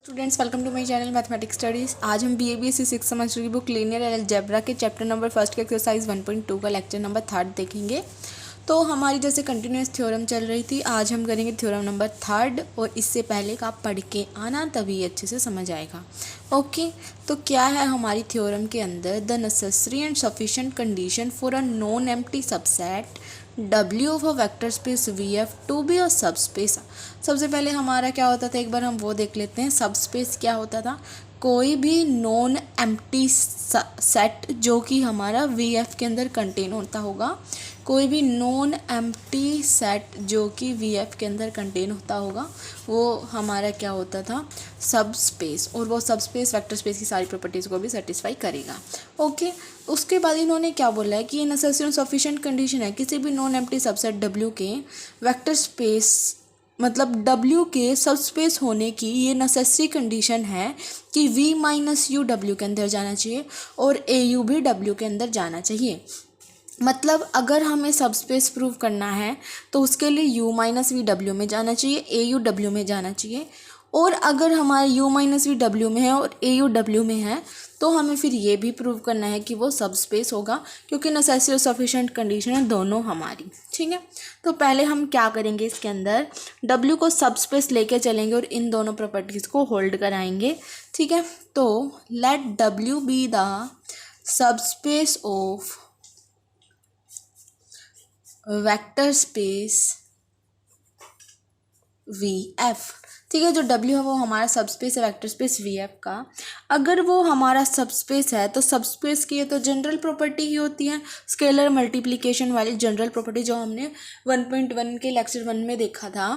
Students welcome to my channel mathematics studies. आज हम BA-BSc 6th semester की book linear algebra के chapter number first के exercise 1.2 का लेक्चर नंबर 3 देखेंगे। तो हमारी जैसे कंटिन्यूस थ्योरम चल रही थी, आज हम करेंगे थ्योरम नंबर 3 और इससे पहले का आप पढ़ के आना, तभी अच्छे से समझ आएगा। ओके, तो क्या है हमारी थ्योरम के अंदर, the necessary and sufficient condition for a non empty subset W of a vector space VF to be a subspace. सबसे पहले हमारा क्या होता था, एक बार हम वो देख लेते हैं। सब स्पेस क्या होता था, कोई भी नॉन एम्प्टी सेट जो कि हमारा VF के अंदर कंटेन होता होगा, कोई भी नॉन एम्प्टी सेट जो कि VF के अंदर कंटेन होता होगा, वो हमारा क्या होता था, सब स्पेस। और वो सब स्पेस वेक्टर स्पेस की सारी प्रॉपर्टीज़ को भी सेटिस्फाई करेगा। ओके, उसके बाद इन्होंने क्या बोला है कि ये नेसेसरी सफिशिएंट कंडीशन है किसी भी नॉन एम्प्टी सबसेट W के वेक्टर स्पेस, मतलब W के सब स्पेस होने की ये नेसेसरी कंडीशन है कि V माइनस U W के अंदर जाना चाहिए और AU भी W के अंदर जाना चाहिए। मतलब अगर हमें सब स्पेस प्रूव करना है तो उसके लिए U माइनस V W में जाना चाहिए, AU W में जाना चाहिए। और अगर हमारे U माइनस V W में है और AU W में है तो हमें फिर ये भी प्रूव करना है कि वो सब स्पेस होगा, क्योंकि नेसेसरी और सफिशिएंट कंडीशन है दोनों हमारी। ठीक है, तो पहले हम क्या करेंगे, इसके अंदर W को सब स्पेस लेके चलेंगे और इन दोनों प्रॉपर्टीज़ को होल्ड कराएंगे। ठीक है, तो let W be the subspace of vector space VF। ठीक है, जो W है वो हमारा सब स्पेस है वेक्टर स्पेस VF का। अगर वो हमारा सब स्पेस है तो सब स्पेस की ये तो जनरल प्रॉपर्टी ही होती है, स्केलर मल्टीप्लिकेशन वाली जनरल प्रॉपर्टी, जो हमने 1.1 के लेक्चर 1 में देखा था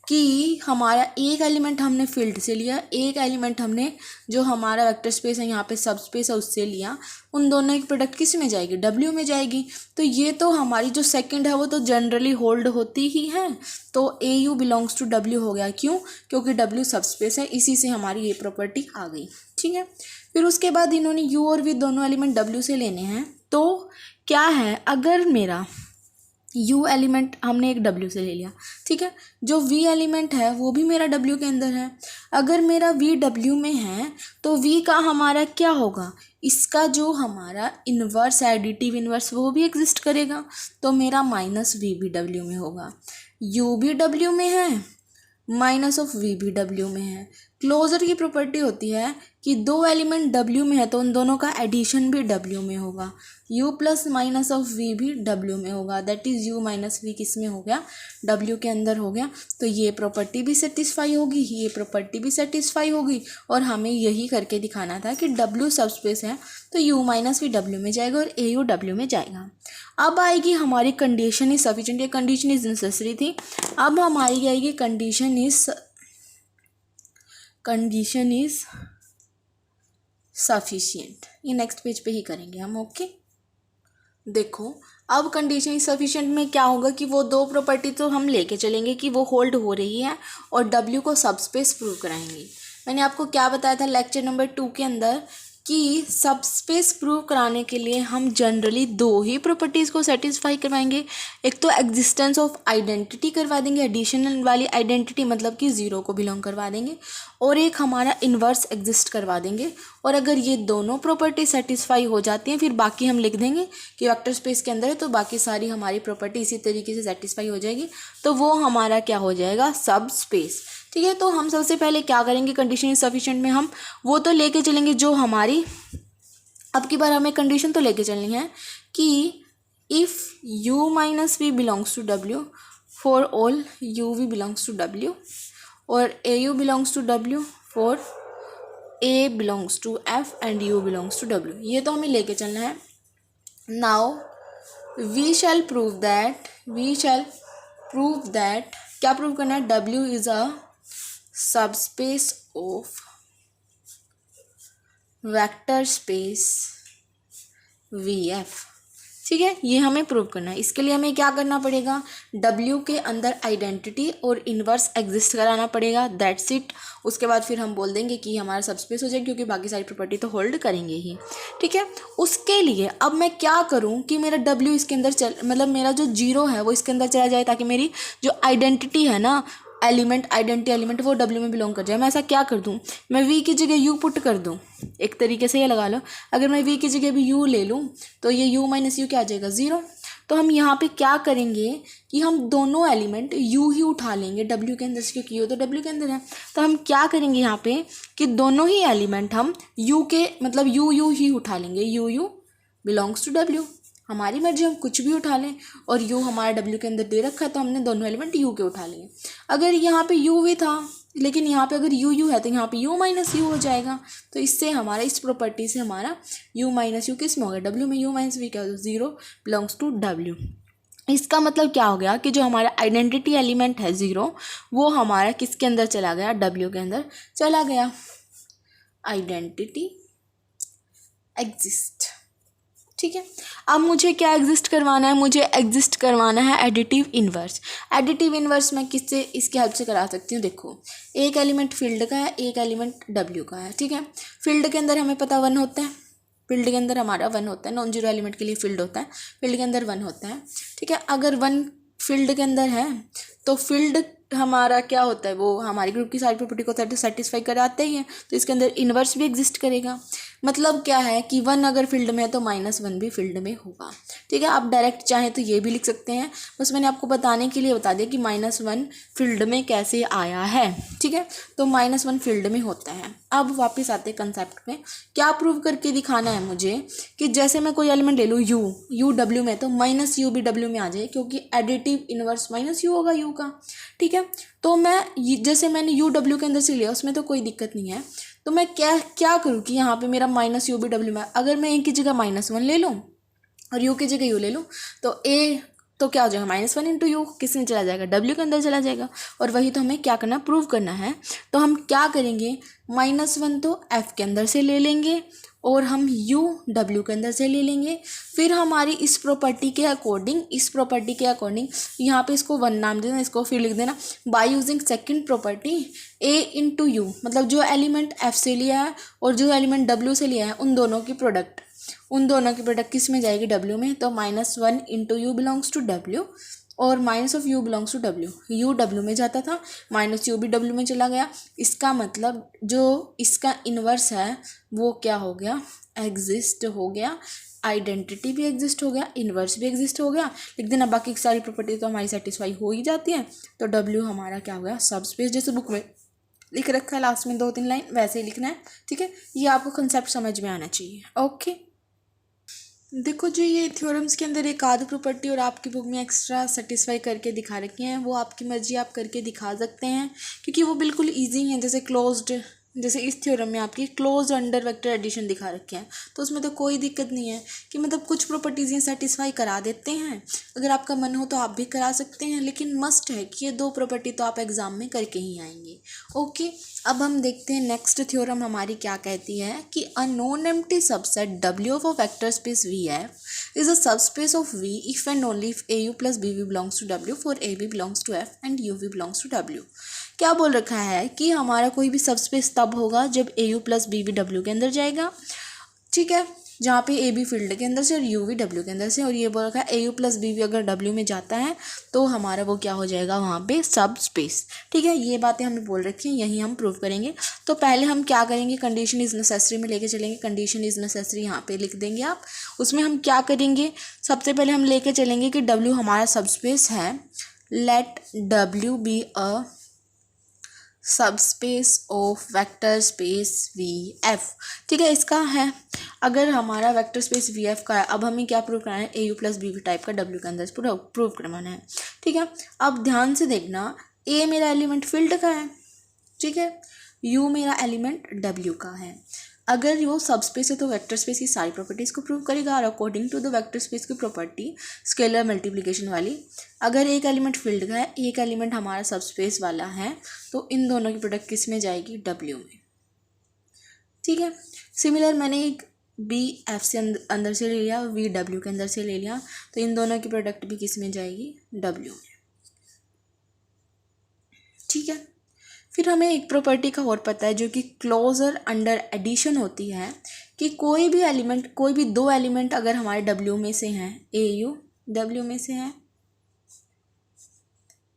कि हमारा एक एलिमेंट हमने फील्ड से लिया, एक एलिमेंट हमने जो हमारा वेक्टर स्पेस है यहाँ पे सब स्पेस है उससे लिया, उन दोनों की प्रोडक्ट किस में जाएगी, W में जाएगी। तो ये तो हमारी जो सेकंड है वो तो जनरली होल्ड होती ही है, तो AU बिलोंग्स टू W हो गया। क्यों? क्योंकि W सब स्पेस है, इसी से हमारी ये प्रॉपर्टी आ गई। ठीक है, फिर उसके बाद इन्होंने U और V दोनों एलिमेंट W से लेने हैं। तो क्या है, अगर मेरा U एलिमेंट हमने एक W से ले लिया, ठीक है, जो V एलिमेंट है वो भी मेरा W के अंदर है। अगर मेरा V W में है तो V का हमारा क्या होगा, इसका जो हमारा इन्वर्स एडिटिव इन्वर्स वो भी एग्जिस्ट करेगा, तो मेरा माइनस V भी W में होगा। U भी W में है, माइनस ऑफ V भी W में है। क्लोजर की प्रॉपर्टी होती है कि दो एलिमेंट W में है तो उन दोनों का एडिशन भी W में होगा। U plus minus of V भी W में होगा, that is U minus V किस में हो गया, W के अंदर हो गया। तो ये प्रॉपर्टी भी सेटिस्फाई होगी, ये प्रॉपर्टी भी सेटिस्फाई होगी, और हमें यही करके दिखाना था कि W सब स्पेस है तो U माइनस V W में जाएगा और AU W में जाएगा। अब आएगी हमारी कंडीशन इज सफिशिएंट, ये कंडीशन इज नेसेसरी थी। अब हमारी आएगी कंडीशन इज सफिशिएंट, ये नेक्स्ट पेज पे ही करेंगे हम। ओके, देखो अब कंडीशन इज सफिशिएंट में क्या होगा कि वो दो प्रॉपर्टी तो हम लेके चलेंगे कि वो होल्ड हो रही है और W को सब स्पेस प्रूव कराएंगे। मैंने आपको क्या बताया था लेक्चर नंबर 2 के अंदर कि सब स्पेस प्रूव कराने के लिए हम जनरली दो ही प्रॉपर्टीज़ को सेटिस्फाई करवाएंगे। एक तो एग्जिस्टेंस ऑफ आइडेंटिटी करवा देंगे, एडिशनल वाली आइडेंटिटी मतलब कि ज़ीरो को बिलोंग करवा देंगे, और एक हमारा इन्वर्स एग्जिस्ट करवा देंगे। और अगर ये दोनों प्रॉपर्टी सेटिस्फाई हो जाती हैं फिर बाकी हम लिख देंगे कि वेक्टर स्पेस के अंदर है तो बाकी सारी हमारी प्रॉपर्टी इसी तरीके से सेटिस्फाई हो जाएगी, तो वो हमारा क्या हो जाएगा, सब स्पेस। ठीक है, तो हम सबसे पहले क्या करेंगे, कंडीशन इज सफिशिएंट में हम वो तो लेके चलेंगे जो हमारी, अब की बार हमें कंडीशन तो लेके चलनी है कि if U minus V belongs to W for all U V belongs to W और AU belongs to W for A belongs to F and U belongs to W, ये तो हमें लेके चलना है। Now we shall prove that क्या prove करना है, W is a subspace of vector space VF। ठीक है, ये हमें प्रूव करना है। इसके लिए हमें क्या करना पड़ेगा, W के अंदर आइडेंटिटी और इन्वर्स एग्जिस्ट कराना पड़ेगा, दैट्स इट। उसके बाद फिर हम बोल देंगे कि हमारा सबस्पेस हो जाएगा, क्योंकि बाकी सारी प्रॉपर्टी तो होल्ड करेंगे ही। ठीक है, उसके लिए अब मैं क्या करूं कि मेरा W इसके अंदर मतलब मेरा जो जीरो है वो इसके अंदर चला जाए, ताकि मेरी जो आइडेंटिटी है ना एलिमेंट, आइडेंटिटी एलिमेंट, वो W में बिलोंग कर जाए। मैं ऐसा क्या कर दूँ, मैं V की जगह U पुट कर दूँ, एक तरीके से ये लगा लो। अगर मैं V की जगह भी U ले लूँ तो ये U माइनस U क्या आ जाएगा, 0। तो हम यहाँ पे क्या करेंगे कि हम दोनों एलिमेंट U ही उठा लेंगे W के अंदर से, क्योंकि U तो W के अंदर है। तो हम क्या करेंगे यहाँ पे कि दोनों ही एलिमेंट हम U के मतलब U ही उठा लेंगे। U बिलोंग्स टू W, हमारी मर्जी, हम कुछ भी उठा लें। और U हमारा W के अंदर दे रखा है तो हमने दोनों एलिमेंट U के उठा लिए। अगर यहाँ पे U भी था लेकिन यहाँ पे अगर U है तो यहाँ पे U माइनस U हो जाएगा। तो इससे हमारा, इस प्रॉपर्टी से हमारा U माइनस U किस में हो गया, W में। U माइनस V क्या हो, 0 बिलोंग्स टू W। इसका मतलब क्या हो गया कि जो हमारा आइडेंटिटी एलिमेंट है 0, वो हमारा किसके अंदर चला गया, W के अंदर चला गया। आइडेंटिटी एग्जिस्ट, ठीक है। अब मुझे क्या एग्जिस्ट करवाना है, मुझे एग्जिस्ट करवाना है एडिटिव इन्वर्स। एडिटिव इन्वर्स मैं किससे, इसकी हेल्प से करा सकती हूँ। देखो, एक एलिमेंट फील्ड का है, एक एलिमेंट W का है, ठीक है। फील्ड के अंदर हमें पता 1 होता है, फील्ड के अंदर हमारा 1 होता है, नॉन जीरो एलिमेंट के लिए फील्ड होता है, फील्ड के अंदर 1 होता है, ठीक है। अगर 1 फील्ड के अंदर है तो फील्ड हमारा क्या होता है, वो हमारी ग्रुप की सारी प्रॉपर्टी को सेटिस्फाई कराते ही है, तो इसके अंदर इन्वर्स भी एग्जिस्ट करेगा। मतलब क्या है कि 1 अगर फील्ड में है तो -1 भी फील्ड में होगा, ठीक है। आप डायरेक्ट चाहें तो ये भी लिख सकते हैं, बस मैंने आपको बताने के लिए बता दिया कि -1 फील्ड में कैसे आया है, ठीक है। तो -1 फील्ड में होता है। अब वापस आते हैं कंसेप्ट में, क्या प्रूव करके दिखाना है मुझे कि जैसे मैं कोई एलिमेंट ले लूँ U W में, तो -U भी W में आ जाए, क्योंकि एडिटिव इन्वर्स -U होगा U का, ठीक है। तो मैं जैसे मैंने U W के अंदर से लिया, उसमें तो कोई दिक्कत नहीं है। तो मैं क्या करूँ कि यहाँ पे मेरा -U भी W में, अगर मैं A की जगह -1 ले लूँ और U की जगह U ले लूँ तो A तो क्या हो जाएगा, -1 इंटू U किस में चला जाएगा, W के अंदर चला जाएगा। और वही तो हमें क्या करना, प्रूव करना है। तो हम क्या करेंगे, -1 तो F के अंदर से ले लेंगे और हम U W के अंदर से ले लेंगे। फिर हमारी इस प्रॉपर्टी के अकॉर्डिंग यहाँ पे इसको 1 नाम देना, इसको फिर लिख देना by using second property A into U, मतलब जो एलिमेंट F से लिया है और जो एलिमेंट W से लिया है उन दोनों की प्रोडक्ट किस में जाएगी, W में। तो -1 into U belongs to W और -U belongs to W। U W में जाता था, -U भी W में चला गया। इसका मतलब जो इसका इन्वर्स है वो क्या हो गया, एग्जिस्ट हो गया। आइडेंटिटी भी एग्जिस्ट हो गया, इन्वर्स भी एग्जिस्ट हो गया। लिख देना, बाकी सारी प्रॉपर्टी तो हमारी सेटिस्फाई हो ही जाती है। तो W हमारा क्या हो गया, सब स्पेस, जैसे बुक में लिख रखा है लास्ट में 2-3 लाइन, वैसे ही लिखना है, ठीक है। ये आपको कंसेप्ट समझ में आना चाहिए, ओके। देखो जी, ये थ्योरम्स के अंदर एक आध प्रॉपर्टी और आपकी बुक में एक्स्ट्रा सेटिस्फाई करके दिखा रखी हैं, वो आपकी मर्जी, आप करके दिखा सकते हैं, क्योंकि वो बिल्कुल इजी हैं। जैसे इस थ्योरम में आपकी क्लोज्ड अंडर वेक्टर एडिशन दिखा रखे हैं, तो उसमें तो कोई दिक्कत नहीं है कि मतलब कुछ प्रॉपर्टीज़ ये सेटिस्फाई करा देते हैं। अगर आपका मन हो तो आप भी करा सकते हैं, लेकिन मस्ट है कि ये 2 प्रॉपर्टी तो आप एग्जाम में करके ही आएंगे, ओके। अब हम देखते हैं नेक्स्ट थ्योरम हमारी क्या कहती है कि a non empty subset W of a vector space VF is a subspace of V if and only if AU plus BV belongs to W for AB belongs to F and UV belongs to W। क्या बोल रखा है कि हमारा कोई भी subspace तब होगा जब AU प्लस BV W के अंदर जाएगा, ठीक है, जहाँ पे AB फील्ड के अंदर से और UV W के अंदर से। और ये बोल रखा है AU प्लस BV अगर W में जाता है तो हमारा वो क्या हो जाएगा, वहाँ पे सब स्पेस, ठीक है। ये बातें हमें बोल रखी हैं, यही हम प्रूव करेंगे। तो पहले हम क्या करेंगे, कंडीशन इज़ नेसेसरी में लेके चलेंगे। कंडीशन इज़ नेसेसरी यहाँ पे लिख देंगे आप। उसमें हम क्या करेंगे, सबसे पहले हम लेके चलेंगे कि W हमारा सब स्पेस है। Let W be a subspace of vector space VF, ठीक है। इसका है, अगर हमारा वेक्टर स्पेस VF का है, अब हमें क्या प्रूव करना है, AU प्लस BV टाइप का W के अंदर प्रूव करवाना है, ठीक है। अब ध्यान से देखना, A मेरा एलिमेंट फील्ड का है, ठीक है, U मेरा एलिमेंट W का है। अगर वो सबस्पेस है तो वेक्टर स्पेस की सारी प्रॉपर्टीज़ को प्रूव करेगा, और according to the vector space की प्रॉपर्टी स्केलर मल्टीप्लिकेशन वाली, अगर एक एलिमेंट फील्ड का है, एक एलिमेंट हमारा सबस्पेस वाला है, तो इन दोनों की प्रोडक्ट किस में जाएगी, W में, ठीक है। सिमिलर मैंने एक BF से अंदर से ले लिया, VW के अंदर से ले लिया, तो इन दोनों की प्रोडक्ट भी किस में जाएगी, W में, ठीक है। फिर हमें एक प्रॉपर्टी का और पता है जो कि क्लोजर अंडर एडिशन होती है, कि कोई भी 2 एलिमेंट अगर हमारे W में से हैं, AU W में से हैं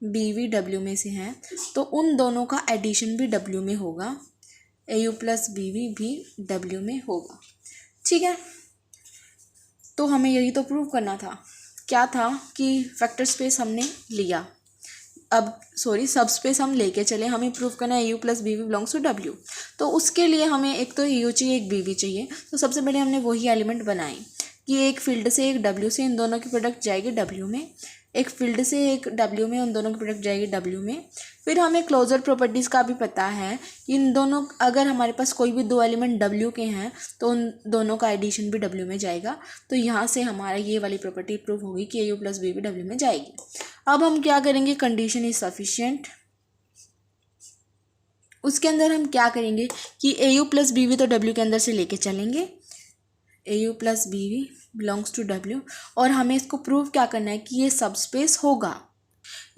बी वी डब्ल्यू में से हैं, तो उन दोनों का एडिशन भी डब्ल्यू में होगा, ए यू प्लस बी वी भी डब्ल्यू में होगा। ठीक है, तो हमें यही तो प्रूव करना था। क्या था कि वेक्टर स्पेस हमने लिया, अब सब स्पेस हम लेके चले, हमें प्रूव करना है A U plus B V belongs to W. तो उसके लिए हमें एक तो ए यू चाहिए, एक बी वी चाहिए। तो सबसे पहले हमने वही एलिमेंट बनाए कि एक फील्ड से एक डब्ल्यू से इन दोनों की प्रोडक्ट जाएगी डब्ल्यू में, एक फील्ड से एक डब्ल्यू में उन दोनों की प्रोडक्ट जाएगी डब्ल्यू में। फिर हमें क्लोजर प्रॉपर्टीज़ का भी पता है कि इन दोनों, अगर हमारे पास कोई भी दो एलिमेंट डब्ल्यू के हैं तो उन दोनों का एडिशन भी डब्ल्यू में जाएगा। तो यहाँ से हमारा ये वाली प्रॉपर्टी प्रूव होगी कि A U plus B V W में जाएगी। अब हम क्या करेंगे, कंडीशन इज सफिशिएंट। उसके अंदर हम क्या करेंगे कि A U plus B V तो डब्ल्यू के अंदर से लेके चलेंगे, A U plus B V belongs to W, और हमें इसको प्रूव क्या करना है कि ये सबस्पेस होगा।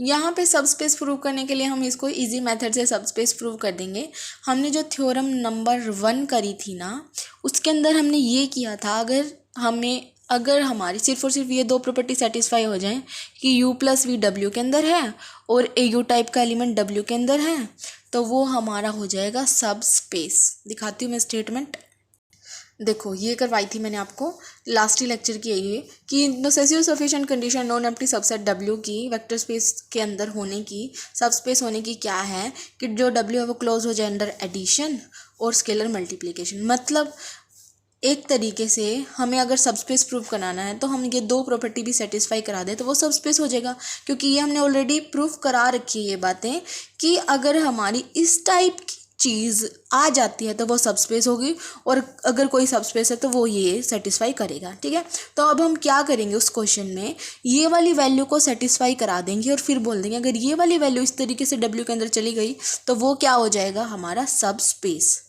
यहाँ पे सबस्पेस प्रूव करने के लिए हम इसको इजी मेथड से सबस्पेस प्रूव कर देंगे। हमने जो थ्योरम नंबर 1 करी थी ना, उसके अंदर हमने ये किया था, अगर हमारी सिर्फ और सिर्फ ये दो प्रॉपर्टी सेटिस्फाई हो जाएं कि u प्लस वी डब्ल्यू के अंदर है और ए यू टाइप का एलिमेंट w के अंदर है, तो वो हमारा हो जाएगा सब स्पेस। दिखाती हूँ मैं स्टेटमेंट। देखो, ये करवाई थी मैंने आपको लास्ट ही लेक्चर की, ये कि necessary sufficient condition non empty subset w की वेक्टर स्पेस के अंदर होने की, सब स्पेस होने की क्या है कि जो w है वो क्लोज हो जाए अंडर एडिशन और स्केलर मल्टीप्लिकेशन। मतलब एक तरीके से हमें अगर सबस्पेस प्रूव कराना है तो हम ये दो प्रॉपर्टी भी सेटिस्फाई करा दें तो वो सबस्पेस हो जाएगा, क्योंकि ये हमने ऑलरेडी प्रूव करा रखी है ये बातें कि अगर हमारी इस टाइप की चीज़ आ जाती है तो वो सबस्पेस होगी, और अगर कोई सबस्पेस है तो वो ये सेटिस्फाई करेगा। ठीक है, तो अब हम क्या करेंगे, उस क्वेश्चन में ये वाली वैल्यू को सेटिस्फाई करा देंगे और फिर बोल देंगे अगर ये वाली वैल्यू इस तरीके से डब्ल्यू के अंदर चली गई तो वो क्या हो जाएगा, हमारा सबस्पेस।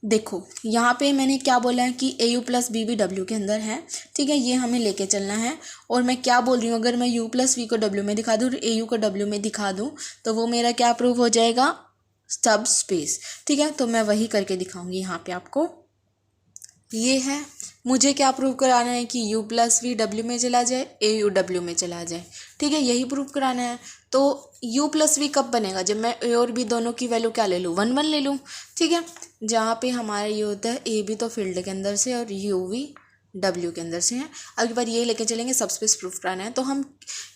देखो, यहाँ पे मैंने क्या बोला है कि A U plus B V W के अंदर है। ठीक है, ये हमें लेके चलना है। और मैं क्या बोल रही हूँ, अगर मैं यू प्लस वी को डब्ल्यू में दिखा दूँ और ए यू को डब्ल्यू में दिखा दूँ तो वो मेरा क्या प्रूव हो जाएगा, सब स्पेस। ठीक है, तो मैं वही करके दिखाऊंगी यहाँ पे आपको। ये है, मुझे क्या प्रूव कराना है कि u प्लस वी डब्ल्यू में चला जाए, ए यू डब्ल्यू में चला जाए। ठीक है, यही प्रूव कराना है। तो u प्लस वी कब बनेगा, जब मैं ए और बी दोनों की वैल्यू क्या ले लूँ, 1 1 ले लूँ। ठीक है, जहाँ पे हमारा ये होता है ए बी तो फील्ड के अंदर से और यू वी डब्ल्यू के अंदर से है। अब बार ये लेके चलेंगे सबस्पेस प्रूफ कराना है, तो हम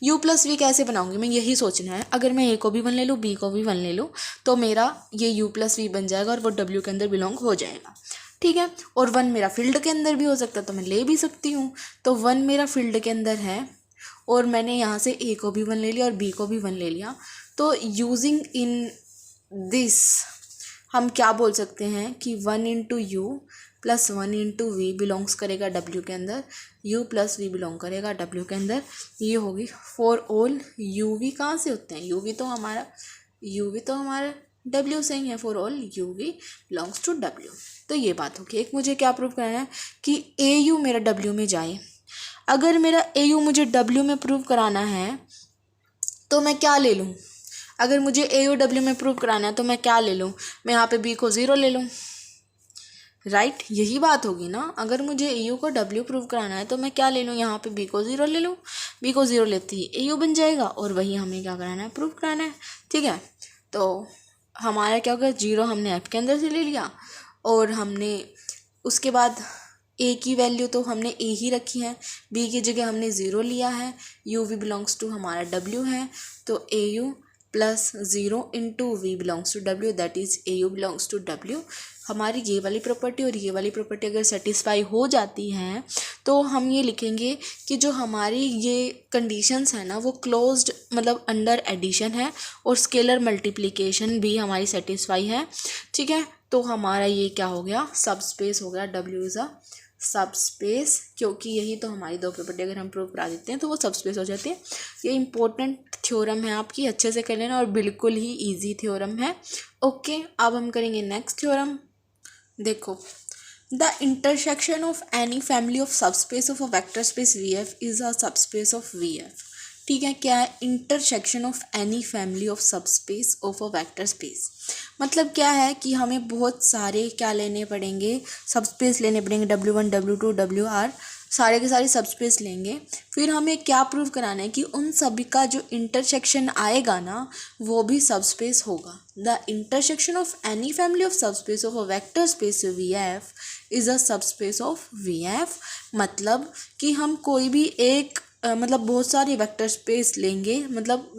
u प्लस वी कैसे बनाऊंगी, मैं यही सोचना है। अगर मैं a को भी 1 ले लूँ, b को भी 1 ले लूँ, तो मेरा ये u प्लस वी बन जाएगा और वो w के अंदर बिलोंग हो जाएगा। ठीक है, और 1 मेरा फील्ड के अंदर भी हो सकता है तो मैं ले भी सकती हूँ। तो 1 मेरा फील्ड के अंदर है और मैंने यहाँ से a को भी 1 ले लिया और b को भी 1 ले लिया। तो यूजिंग इन दिस हम क्या बोल सकते हैं कि 1 into u plus 1 into we belongs करेगा डब्ल्यू के अंदर, u प्लस वी बिलोंग करेगा डब्ल्यू के अंदर। ये होगी फॉर ऑल यू वी। कहाँ से होते हैं, यू वी तो हमारा डब्ल्यू से ही है, for all u we belongs to W. तो ये बात होगी। एक मुझे क्या प्रूव करना है कि ए यू मेरा डब्ल्यू में जाए। अगर मेरा ए यू मुझे डब्ल्यू में प्रूव कराना है तो मैं क्या ले लूँ, अगर मुझे ए यू डब्ल्यू में प्रूव कराना है तो मैं क्या ले लूँ, मैं यहाँ पे बी को 0 ले लूँ। राइट, यही बात होगी ना। अगर मुझे ए यू को डब्ल्यू प्रूव कराना है तो मैं क्या ले लूँ, यहाँ पे बी को 0 ले लूँ। बी को 0 लेते ही ए यू बन जाएगा और वही हमें क्या कराना है, प्रूव कराना है। ठीक है, तो हमारा क्या होगा, 0 हमने एफ के अंदर से ले लिया और हमने उसके बाद ए की वैल्यू तो हमने ए ही रखी है, बी की जगह हमने 0 लिया है, यू वी बिलोंग्स टू हमारा डब्ल्यू है, तो A U plus 0 into we belongs to W, that is A U belongs to W. हमारी ये वाली प्रॉपर्टी और ये वाली प्रॉपर्टी अगर सेटिस्फाई हो जाती हैं तो हम ये लिखेंगे कि जो हमारी ये कंडीशंस है ना वो क्लोज्ड मतलब अंडर एडिशन है और स्केलर मल्टीप्लिकेशन भी हमारी सेटिस्फाई है। ठीक है, तो हमारा ये क्या हो गया, सब स्पेस हो गया। डब्ल्यू इज़ अ सब स्पेस, क्योंकि यही तो हमारी दो प्रॉपर्टी अगर हम प्रूव करा देते हैं तो वो सब स्पेस हो जाती है। ये इंपॉर्टेंट थ्योरम है आपकी, अच्छे से कर लेना और बिल्कुल ही इजी थ्योरम है। ओके, अब हम करेंगे नेक्स्ट थ्योरम। देखो, the intersection of any family of subspace of a vector space V F is a subspace of V F. ठीक है, क्या है, intersection of any family of subspace of a vector space. मतलब क्या है कि हमें बहुत सारे क्या लेने पड़ेंगे, सबस्पेस लेने पड़ेंगे, W1 W2 WR सारे के सारे सबस्पेस लेंगे। फिर हमें क्या प्रूव कराना है कि उन सभी का जो इंटरसेक्शन आएगा ना वो भी सबस्पेस होगा। The intersection of any family of subspace of a vector space VF is a subspace of VF। मतलब कि हम कोई भी एक मतलब बहुत सारे वेक्टर स्पेस लेंगे, मतलब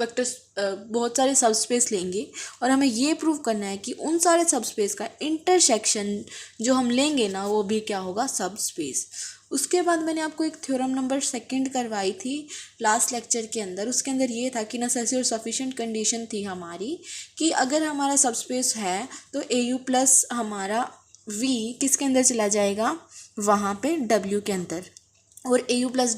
बहुत सारे सबस्पेस लेंगे और हमें ये प्रूव करना है कि उन सारे सबस्पेस का इंटरसेक्शन जो हम लेंगे ना वो भी क्या होगा, सबस्पेस। उसके बाद मैंने आपको एक थ्योरम नंबर 2 करवाई थी लास्ट लेक्चर के अंदर। उसके अंदर ये था कि नेसेसरी और सफिशिएंट कंडीशन थी हमारी कि अगर हमारा सबस्पेस है तो AU प्लस हमारा V किसके अंदर चला जाएगा, वहाँ पे W के अंदर, और AU प्लस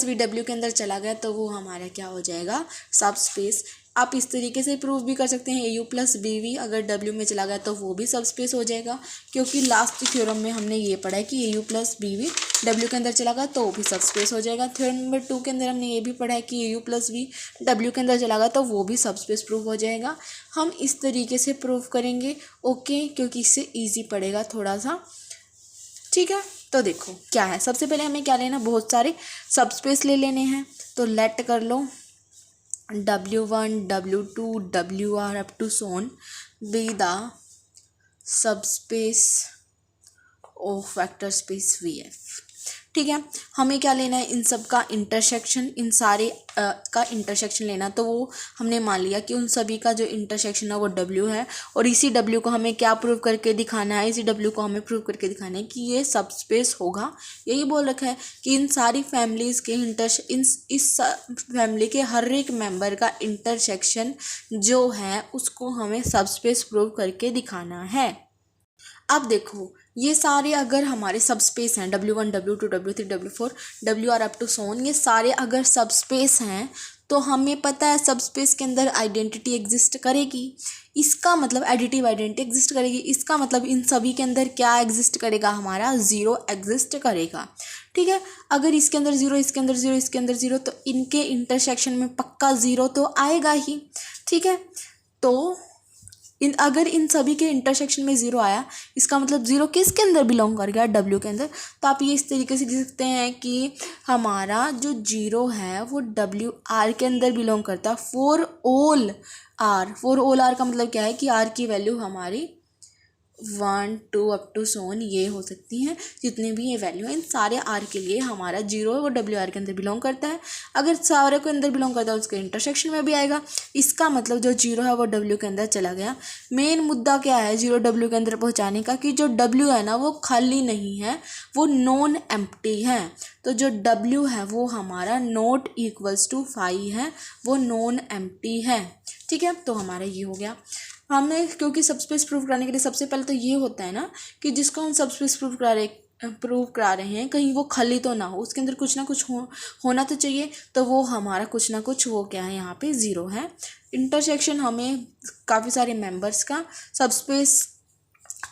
V W के अंदर चला गया तो वो हमारा क्या हो जाएगा, सबस्पेस। आप इस तरीके से प्रूव भी कर सकते हैं AU प्लस BV अगर W में चला गया तो वो भी सबस्पेस हो जाएगा, क्योंकि लास्ट थ्योरम में हमने ये पढ़ा है कि AU प्लस BV W के अंदर चला गया तो वो भी सबस्पेस हो जाएगा। थ्योरम नंबर 2 के अंदर हमने ये भी पढ़ा है कि AU प्लस V W के अंदर चला गया तो वो भी सबस्पेस प्रूव हो जाएगा। हम इस तरीके से प्रूव करेंगे, ओके, क्योंकि इससे ईजी पड़ेगा थोड़ा सा, ठीक है। तो देखो क्या है, सबसे पहले हमें क्या लेना, बहुत सारे सबस्पेस ले लेने हैं। तो लेट कर लो W1 W2 WR up to सोन be the subspace of vector space VF। ठीक है, हमें क्या लेना है, इन सब का इंटरसेक्शन, इन सारे का इंटरसेक्शन लेना। तो वो हमने मान लिया कि उन सभी का जो इंटरसेक्शन है वो W है, और इसी W को हमें क्या प्रूव करके दिखाना है, इसी W को हमें प्रूव करके दिखाना है कि ये सबस्पेस होगा। यही बोल रखा है कि इन सारी फैमिलीज़ के इस फैमिली के हर एक मेंबर का इंटरसेक्शन जो है उसको हमें सबस्पेस प्रूव करके दिखाना है। अब देखो ये सारे अगर हमारे सबस्पेस हैं, W1 W2 W3 W4 WR up to सोन, ये सारे अगर सबस्पेस हैं तो हमें पता है सबस्पेस के अंदर आइडेंटिटी एग्जिस्ट करेगी। इसका मतलब एडिटिव आइडेंटिटी एग्जिस्ट करेगी, इसका मतलब इन सभी के अंदर क्या एग्जिस्ट करेगा, हमारा ज़ीरो एग्जिस्ट करेगा। ठीक है, अगर इसके अंदर ज़ीरो, इसके अंदर ज़ीरो, इसके अंदर ज़ीरो, तो इनके इंटरसेक्शन में पक्का ज़ीरो तो आएगा ही। ठीक है, तो अगर इन सभी के इंटरसेक्शन में ज़ीरो आया, इसका मतलब ज़ीरो किसके अंदर बिलोंग कर गया, W के अंदर। तो आप ये इस तरीके से लिख सकते हैं कि हमारा जो जीरो है वो WR के अंदर बिलोंग करता है फॉर ऑल R का मतलब क्या है कि R की वैल्यू हमारी 1 2 अप टू सोन ये हो सकती हैं, जितने भी ये वैल्यू हैं इन सारे R के लिए हमारा जीरो है वो WR के अंदर बिलोंग करता है। अगर सारे को अंदर बिलोंग करता है उसके इंटरसेक्शन में भी आएगा, इसका मतलब जो जीरो है वो W के अंदर चला गया। मेन मुद्दा क्या है जीरो W के अंदर पहुंचाने का, कि जो W है ना वो खाली नहीं है, वो नॉन एम्प्टी है। तो जो W है वो हमारा नॉट इक्वल्स टू 5 है, वो नॉन एम्प्टी है। ठीक है, तो हमारा ये हो गया। हमें क्योंकि सबस्पेस प्रूव कराने के लिए सबसे पहले तो ये होता है ना कि जिसको हम सबस्पेस प्रूव करा रहे हैं कहीं वो खाली तो ना हो, उसके अंदर कुछ ना कुछ होना तो चाहिए। तो वो हमारा कुछ ना कुछ वो क्या है, यहाँ पे ज़ीरो है। इंटरसेक्शन हमें काफ़ी सारे मेंबर्स का, सबस्पेस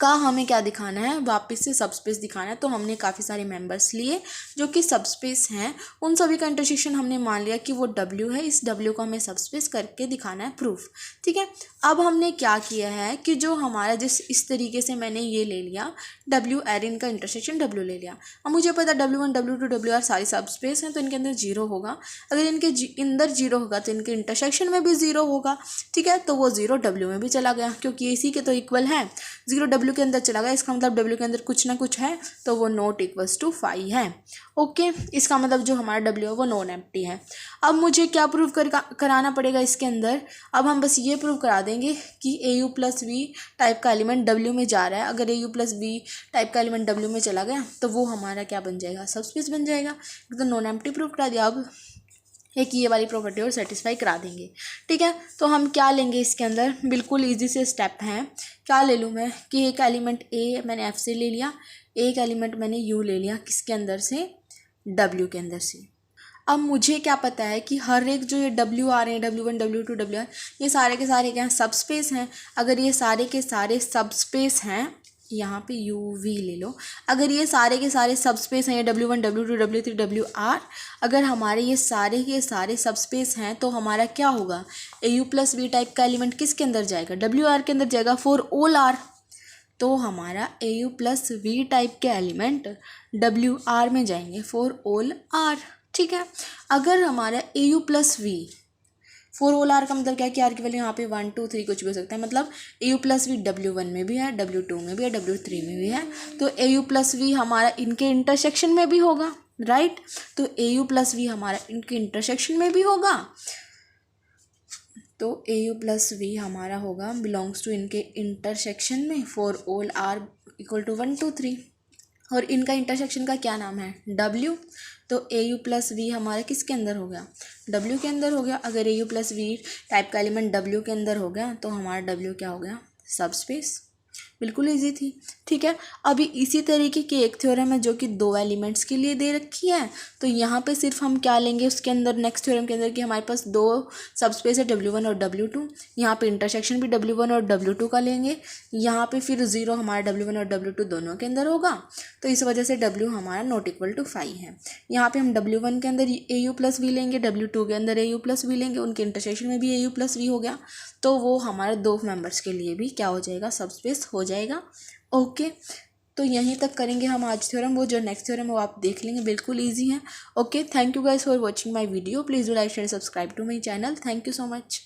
का हमें क्या दिखाना है, वापस से सबस्पेस दिखाना है। तो हमने काफ़ी सारे मेंबर्स लिए जो कि सबस्पेस हैं, उन सभी का इंटरसेक्शन हमने मान लिया कि वो W है। इस W को हमें सबस्पेस करके दिखाना है प्रूफ। ठीक है, अब हमने क्या किया है कि जो हमारा इस तरीके से मैंने ये ले लिया W R इनका इंटरसेक्शन W ले लिया। अब मुझे पता W1 W2 WR सारी सबस्पेस हैं तो इनके अंदर जीरो होगा। अगर इनके अंदर जीरो होगा तो इनके इंटरसेक्शन में भी ज़ीरो होगा। ठीक है, तो वो ज़ीरो W में भी चला गया क्योंकि इसी के तो इक्वल है। ज़ीरो W के अंदर चला गया, इसका मतलब W के अंदर कुछ ना कुछ है, तो वो नॉट इक्वल्स टू 5 है। ओके, इसका मतलब जो हमारा W है वो नॉन एम्प्टी है। अब मुझे क्या प्रूव कराना पड़ेगा इसके अंदर, अब हम बस ये प्रूव करा देंगे कि AU प्लस V टाइप का एलिमेंट W में जा रहा है। अगर AU प्लस V टाइप का एलिमेंट W में चला गया तो वो हमारा क्या बन जाएगा, सबस्पेस बन जाएगा। तो नॉन एम्प्टी प्रूव करा दिया। अब एक ये वाली प्रॉपर्टी और सेटिस्फाई करा देंगे। ठीक है, तो हम क्या लेंगे इसके अंदर, बिल्कुल इजी से स्टेप हैं। क्या ले लूँ मैं कि एक एलिमेंट A मैंने F से ले लिया, एक एलिमेंट मैंने U ले लिया, किसके अंदर से, W के अंदर से। अब मुझे क्या पता है कि हर एक जो ये W आ रहे हैं, W1 W2 WR, ये सारे के सारे क्या हैं, सबस्पेस हैं। अगर ये सारे के सारे सबस्पेस हैं, यहाँ पे UV ले लो, अगर ये सारे के सारे सबस्पेस हैं, ये W1 W2 W3 WR, अगर हमारे ये सारे के सारे सबस्पेस हैं तो हमारा क्या होगा, AU प्लस V टाइप का एलिमेंट किसके अंदर जाएगा, WR के अंदर जाएगा फॉर ऑल R। तो हमारा A U plus V type के एलिमेंट डब्ल्यू आर में जाएंगे फॉर ऑल आर। ठीक है, अगर हमारा A U plus V for all R का मतलब क्या है कि आर की वैल्यू यहाँ पे 1 2 3 कुछ भी हो सकता है, मतलब ए यू प्लस वी W1 में भी है, W2 में भी है, W3 में भी है, तो ए यू प्लस वी हमारा इनके इंटरसेक्शन में भी होगा, राइट। तो ए यू प्लस वी हमारा इनके इंटरसेक्शन में भी होगा, तो ए यू प्लस वी हमारा होगा बिलोंग्स टू इनके इंटरसेक्शन में for all r equal to 1 2 3, और इनका इंटरसेक्शन का क्या नाम है W। तो ए यू प्लस वी हमारा किसके अंदर हो गया, W के अंदर हो गया। अगर ए यू प्लस वी टाइप का एलिमेंट W के अंदर हो गया तो हमारा W क्या हो गया, सबस्पेस। बिल्कुल इजी थी। ठीक है, अभी इसी तरीके की एक थ्योरम है जो कि 2 एलिमेंट्स के लिए दे रखी है, तो यहाँ पे सिर्फ हम क्या लेंगे उसके अंदर, नेक्स्ट थ्योरम के अंदर, कि हमारे पास 2 सबस्पेस है W1 और W2, यहाँ पे इंटरसेक्शन भी W1 और W2 का लेंगे, यहाँ पे फिर 0 हमारा W1 और W2 दोनों के अंदर होगा, तो इस वजह से W हमारा नॉट इक्वल टू 5 है। यहाँ पे हम W1 के अंदर ए यू प्लस वी लेंगे, W2 के अंदर ए यू प्लस वी लेंगे, उनके इंटरसेक्शन में भी ए यू प्लस वी हो गया, तो वो हमारे 2 मेंबर्स के लिए भी क्या हो जाएगा, सबस्पेस हो जाएगा। ओके, तो यहीं तक करेंगे हम आज थ्योरम, वो जो नेक्स्ट थ्योरम है वो आप देख लेंगे, बिल्कुल इजी है। Okay, thank you guys for watching my video, please do like share subscribe to my channel, thank you so much.